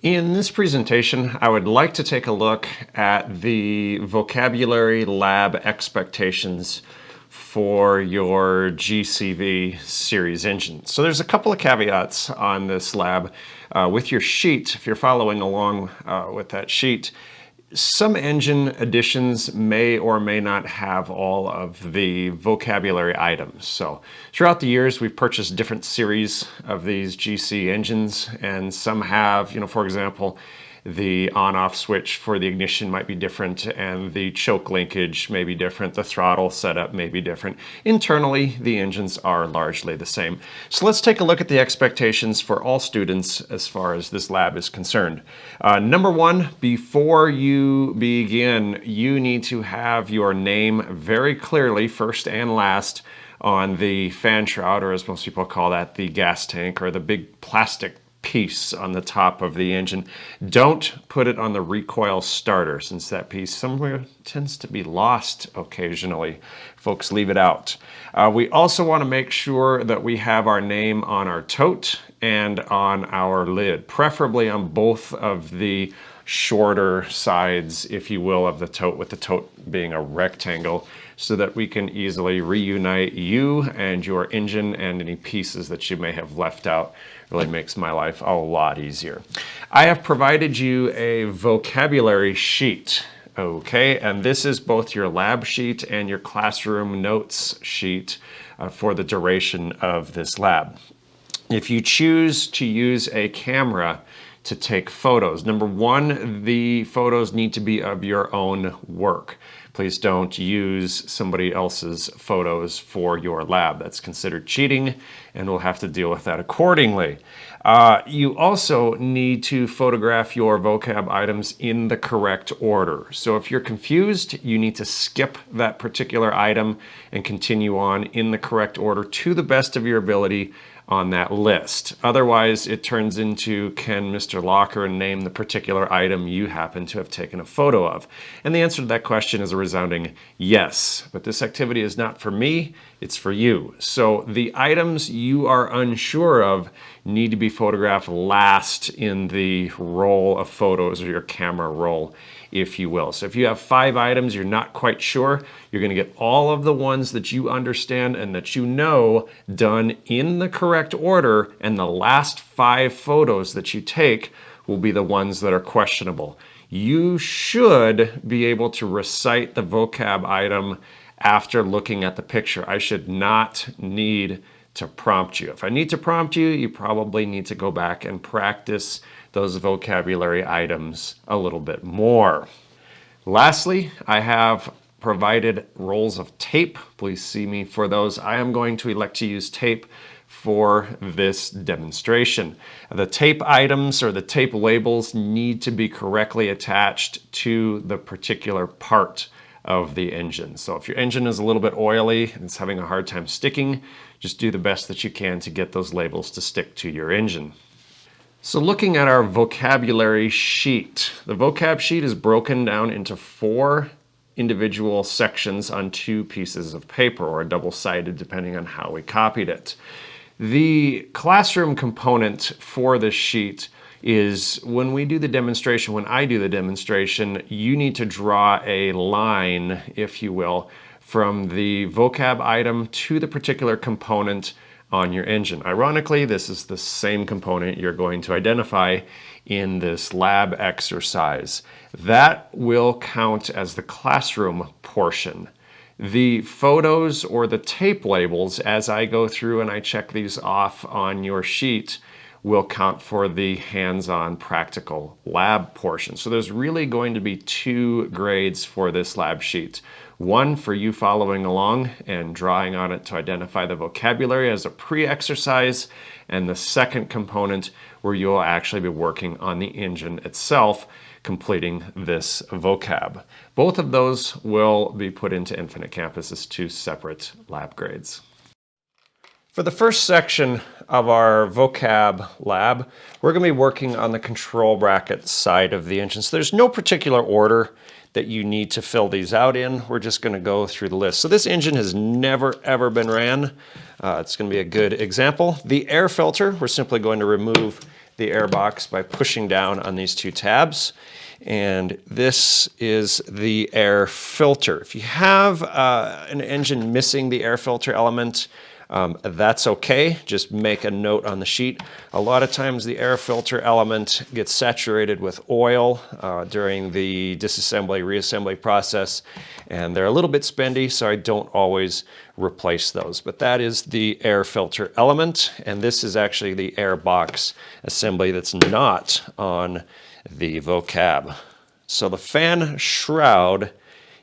In this presentation, I would like to take a look at the vocabulary lab expectations for your GCV series engine. So there's a couple of caveats on this lab. With your sheet, if you're following along with that sheet, some engine editions may or may not have all of the vocabulary items. So throughout the years, we've purchased different series of these GC engines, and some have, for example, the on-off switch for the ignition might be different, and the choke linkage may be different, the throttle setup may be different. Internally, the engines are largely the same. So let's take a look at the expectations for all students as far as this lab is concerned. Number one, before you begin, you need to have your name very clearly, first and last, on the fan shroud, or as most people call that, the gas tank, or the big plastic piece on the top of the engine. Don't put it on the recoil starter, since that piece somewhere tends to be lost occasionally. Folks leave it out. We also want to make sure that we have our name on our tote and on our lid, preferably on both of the shorter sides, if you will, of the tote, with the tote being a rectangle, so that we can easily reunite you and your engine and any pieces that you may have left out. Really makes my life a lot easier. I have provided you a vocabulary sheet, okay? And this is both your lab sheet and your classroom notes sheet for the duration of this lab. If you choose to use a camera to take photos, number one, the photos need to be of your own work. Please don't use somebody else's photos for your lab. That's considered cheating, and we'll have to deal with that accordingly. You also need to photograph your vocab items in the correct order. So if you're confused, you need to skip that particular item and continue on in the correct order to the best of your ability on that list. Otherwise, it turns into, can Mr. Locker name the particular item you happen to have taken a photo of? And the answer to that question is a resounding yes. But this activity is not for me, it's for you. So the items you are unsure of need to be photographed last in the roll of photos, or your camera roll, if you will. So if you have 5 items you're not quite sure, you're going to get all of the ones that you understand and that you know done in the correct order, and the last 5 photos that you take will be the ones that are questionable. You should be able to recite the vocab item after looking at the picture. I should not need to prompt you. If I need to prompt you, you probably need to go back and practice those vocabulary items a little bit more. Lastly, I have provided rolls of tape. Please see me for those. I am going to elect to use tape for this demonstration. The tape items, or the tape labels, need to be correctly attached to the particular part of the engine. So if your engine is a little bit oily and it's having a hard time sticking, just do the best that you can to get those labels to stick to your engine. So looking at our vocabulary sheet, the vocab sheet is broken down into 4 individual sections on 2 pieces of paper, or double-sided depending on how we copied it. The classroom component for this sheet is, when we do the demonstration, when I do the demonstration, you need to draw a line, if you will, from the vocab item to the particular component on your engine. Ironically, this is the same component you're going to identify in this lab exercise. That will count as the classroom portion. The photos or the tape labels, as I go through and I check these off on your sheet, will count for the hands-on practical lab portion. So there's really going to be 2 grades for this lab sheet. One for you following along and drawing on it to identify the vocabulary as a pre-exercise, and the second component where you'll actually be working on the engine itself, completing this vocab. Both of those will be put into Infinite Campus as 2 separate lab grades. For the first section of our vocab lab, we're going to be working on the control bracket side of the engine. So there's no particular order that you need to fill these out in. We're just going to go through the list. So this engine has never ever been ran. It's going to be a good example. The air filter, we're simply going to remove the air box by pushing down on these two tabs. And this is the air filter. If you have an engine missing the air filter element, that's okay. Just make a note on the sheet. A lot of times the air filter element gets saturated with oil during the disassembly, reassembly process, and they're a little bit spendy, so I don't always replace those. But that is the air filter element, and this is actually the air box assembly that's not on the vocab. So the fan shroud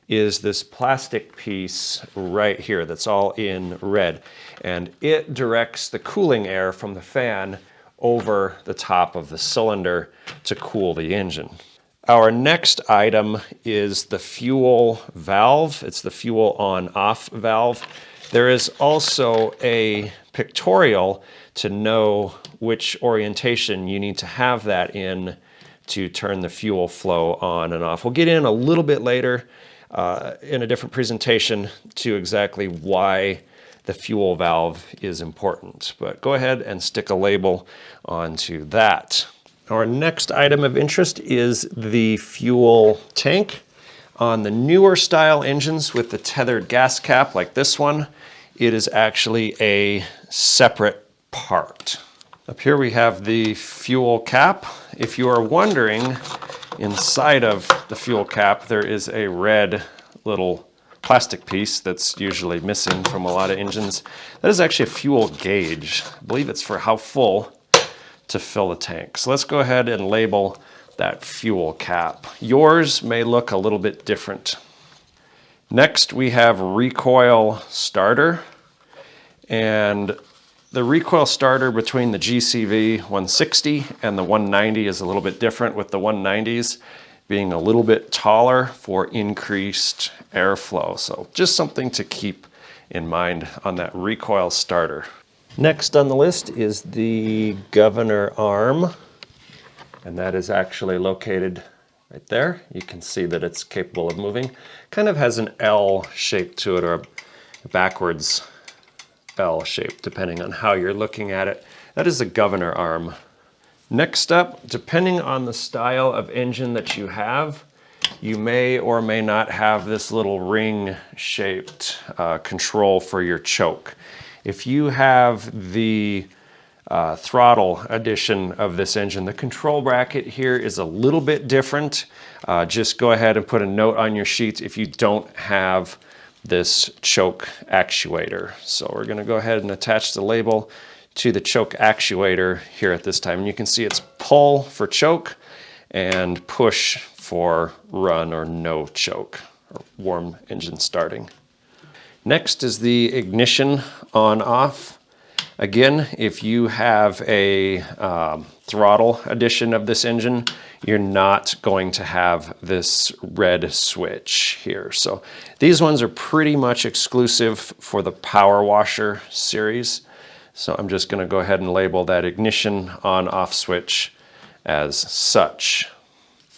is this plastic piece right here that's all in red, and it directs the cooling air from the fan over the top of the cylinder to cool the engine. Our next item is the fuel valve. It's the fuel on-off valve. There is also a pictorial to know which orientation you need to have that in to turn the fuel flow on and off. We'll get in a little bit later in a different presentation to exactly why the fuel valve is important. But go ahead and stick a label onto that. Our next item of interest is the fuel tank. On the newer style engines with the tethered gas cap like this one, it is actually a separate part. Up here we have the fuel cap. If you are wondering, inside of the fuel cap there is a red little plastic piece that's usually missing from a lot of engines. That is actually a fuel gauge. I believe it's for how full to fill the tank. So let's go ahead and label that fuel cap. Yours may look a little bit different. Next we have recoil starter, and the recoil starter between the GCV 160 and the 190 is a little bit different, with the 190s being a little bit taller for increased airflow. So just something to keep in mind on that recoil starter. Next on the list is the governor arm, and that is actually located right there. You can see that it's capable of moving. Kind of has an L shape to it, or a backwards L shape, depending on how you're looking at it. That is a governor arm. Next up, depending on the style of engine that you have, you may or may not have this little ring-shaped control for your choke. If you have the throttle edition of this engine, the control bracket here is a little bit different. Just go ahead and put a note on your sheet if you don't have this choke actuator. So we're going to go ahead and attach the label to the choke actuator here at this time. And you can see it's pull for choke and push for run or no choke, or warm engine starting. Next is the ignition on off. Again, if you have a throttle edition of this engine, you're not going to have this red switch here. So these ones are pretty much exclusive for the Power Washer series. So I'm just going to go ahead and label that ignition on-off switch as such.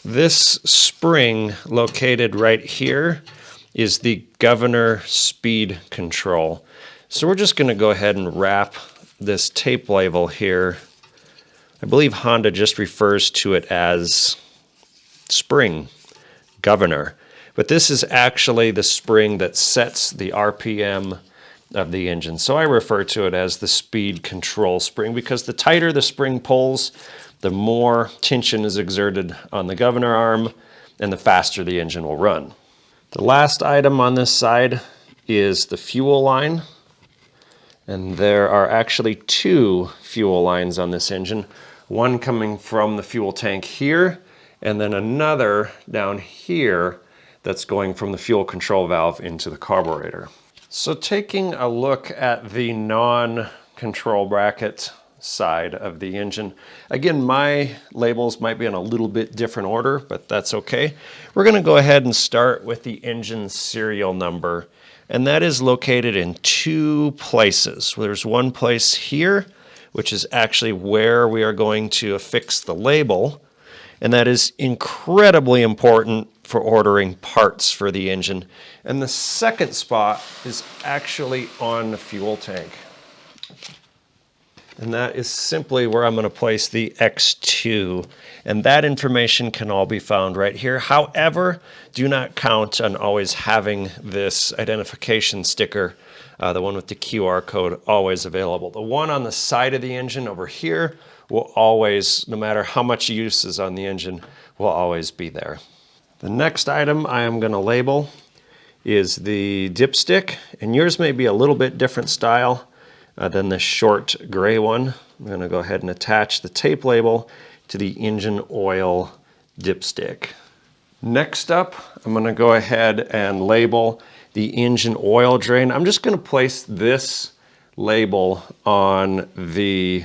This spring located right here is the governor speed control. So we're just going to go ahead and wrap this tape label here. I believe Honda just refers to it as spring governor, but this is actually the spring that sets the RPM of the engine. So I refer to it as the speed control spring, because the tighter the spring pulls, the more tension is exerted on the governor arm and the faster the engine will run. The last item on this side is the fuel line. And there are actually two fuel lines on this engine. One coming from the fuel tank here, and then another down here that's going from the fuel control valve into the carburetor. So taking a look at the non-control bracket side of the engine, again, my labels might be in a little bit different order, but that's okay. We're going to go ahead and start with the engine serial number, and that is located in two places. There's one place here, which is actually where we are going to affix the label, and that is incredibly important for ordering parts for the engine. And the second spot is actually on the fuel tank. And that is simply where I'm going to place the X2. And that information can all be found right here. However, do not count on always having this identification sticker, the one with the QR code, always available. The one on the side of the engine over here will always, no matter how much use is on the engine, will always be there. The next item I am going to label is the dipstick, and yours may be a little bit different style than the short gray one. I'm going to go ahead and attach the tape label to the engine oil dipstick. Next up, I'm going to go ahead and label the engine oil drain. I'm just going to place this label on the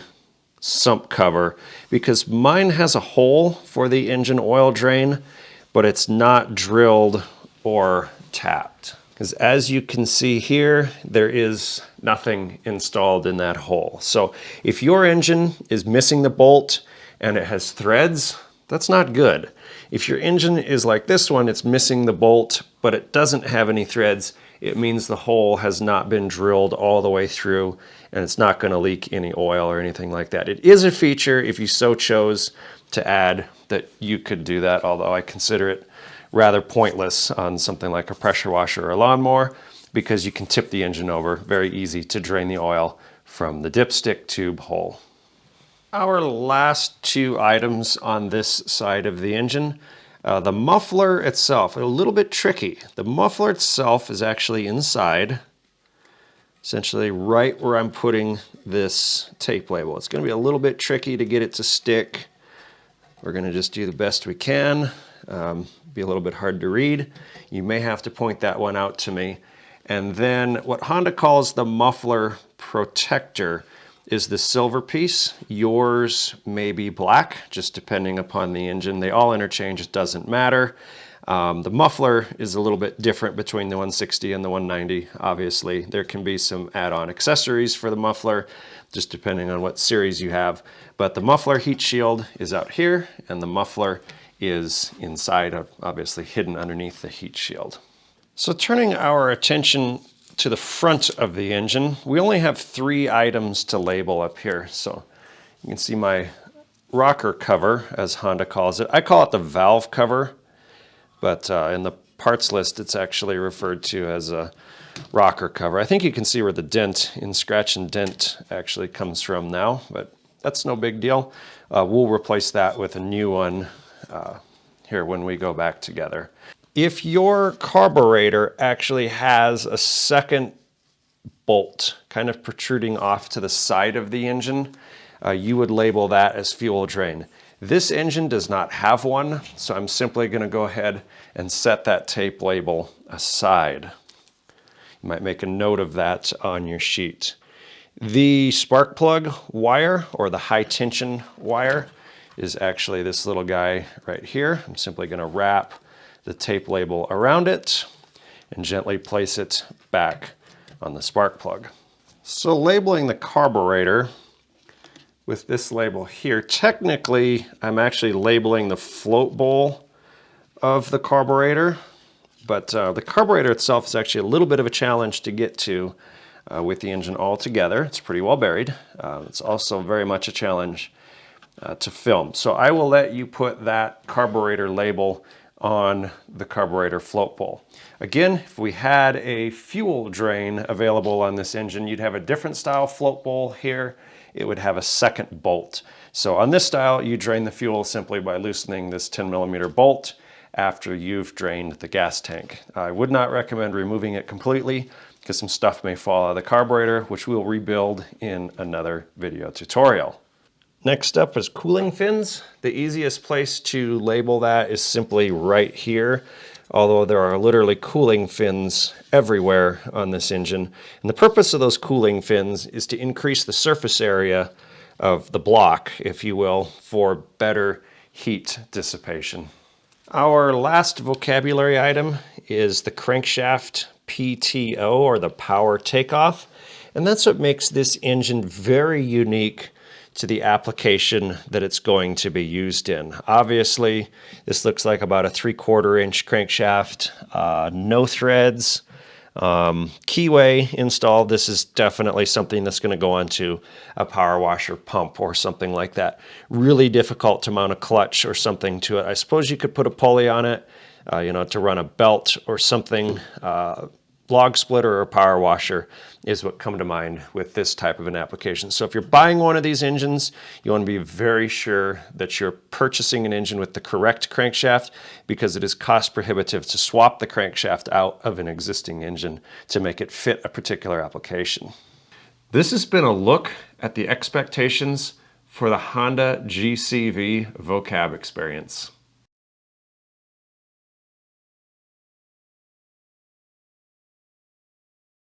sump cover because mine has a hole for the engine oil drain, but it's not drilled or tapped. Because as you can see here, there is nothing installed in that hole. So if your engine is missing the bolt and it has threads, that's not good. If your engine is like this one, it's missing the bolt, but it doesn't have any threads, it means the hole has not been drilled all the way through and it's not going to leak any oil or anything like that. It is a feature, if you so chose to add, that you could do that, although I consider it rather pointless on something like a pressure washer or a lawnmower because you can tip the engine over. Very easy to drain the oil from the dipstick tube hole. Our last two items on this side of the engine, the muffler itself, a little bit tricky. The muffler itself is actually inside, essentially right where I'm putting this tape label. It's going to be a little bit tricky to get it to stick. We're going to just do the best we can. Be a little bit hard to read. You may have to point that one out to me. And then what Honda calls the muffler protector is the silver piece. Yours may be black, just depending upon the engine. They all interchange, it doesn't matter. The muffler is a little bit different between the 160 and the 190. Obviously, there can be some add-on accessories for the muffler, just depending on what series you have. But the muffler heat shield is out here, and the muffler is inside, obviously hidden underneath the heat shield. So turning our attention to the front of the engine, we only have 3 items to label up here. So you can see my rocker cover, as Honda calls it. I call it the valve cover, but in the parts list it's actually referred to as a rocker cover. I think you can see where the dent in scratch and dent actually comes from now, but that's no big deal. We'll replace that with a new one here when we go back together. If your carburetor actually has a second bolt kind of protruding off to the side of the engine, you would label that as fuel drain. This engine does not have one, so I'm simply going to go ahead and set that tape label aside. You might make a note of that on your sheet. The spark plug wire, or the high tension wire, is actually this little guy right here. I'm simply going to wrap the tape label around it and gently place it back on the spark plug. So labeling the carburetor with this label here, technically I'm actually labeling the float bowl of the carburetor, but the carburetor itself is actually a little bit of a challenge to get to with the engine all together. It's pretty well buried. It's also very much a challenge to film. So I will let you put that carburetor label on the carburetor float bowl. Again, if we had a fuel drain available on this engine, you'd have a different style float bowl here. It would have a second bolt. So on this style, you drain the fuel simply by loosening this 10mm bolt after you've drained the gas tank. I would not recommend removing it completely because some stuff may fall out of the carburetor, which we'll rebuild in another video tutorial. Next up is cooling fins. The easiest place to label that is simply right here, although there are literally cooling fins everywhere on this engine. And the purpose of those cooling fins is to increase the surface area of the block, if you will, for better heat dissipation. Our last vocabulary item is the crankshaft PTO, or the power takeoff. And that's what makes this engine very unique to the application that it's going to be used in. Obviously, this looks like about a 3/4 inch crankshaft, no threads, keyway install. This is definitely something that's going to go onto a power washer pump or something like that. Really difficult to mount a clutch or something to it. I suppose you could put a pulley on it, to run a belt or something. Log splitter or power washer is what come to mind with this type of an application. So if you're buying one of these engines, you want to be very sure that you're purchasing an engine with the correct crankshaft, because it is cost prohibitive to swap the crankshaft out of an existing engine to make it fit a particular application. This has been a look at the expectations for the Honda GCV vocab experience.